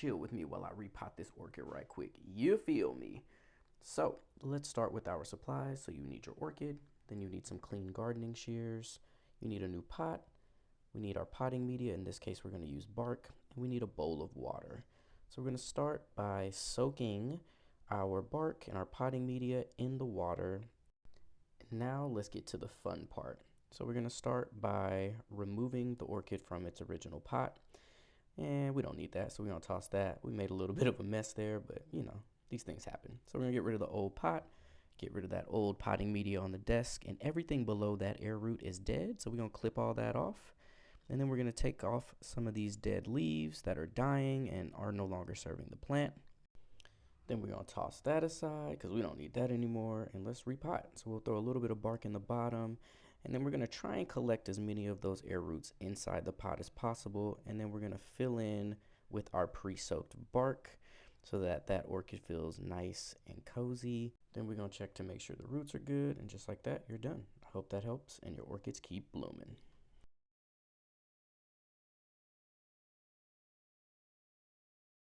chill with me while I repot this orchid right quick. You feel me? So let's start with our supplies. So you need your orchid, then you need some clean gardening shears, you need a new pot, we need our potting media. In this case, we're going to use bark, and we need a bowl of water. So we're going to start by soaking our bark and our potting media in the water. Now let's get to the fun part. So we're going to start by removing the orchid from its original pot. And we don't need that, so we're going to toss that. We made a little bit of a mess there, but you know, these things happen. So we're going to get rid of the old pot, get rid of that old potting media on the desk, and everything below that air root is dead. So we're going to clip all that off. And then we're going to take off some of these dead leaves that are dying and are no longer serving the plant. Then we're going to toss that aside because we don't need that anymore. And let's repot. So we'll throw a little bit of bark in the bottom. And then we're going to try and collect as many of those air roots inside the pot as possible. And then we're going to fill in with our pre-soaked bark so that that orchid feels nice and cozy. Then we're going to check to make sure the roots are good. And just like that, you're done. I hope that helps and your orchids keep blooming.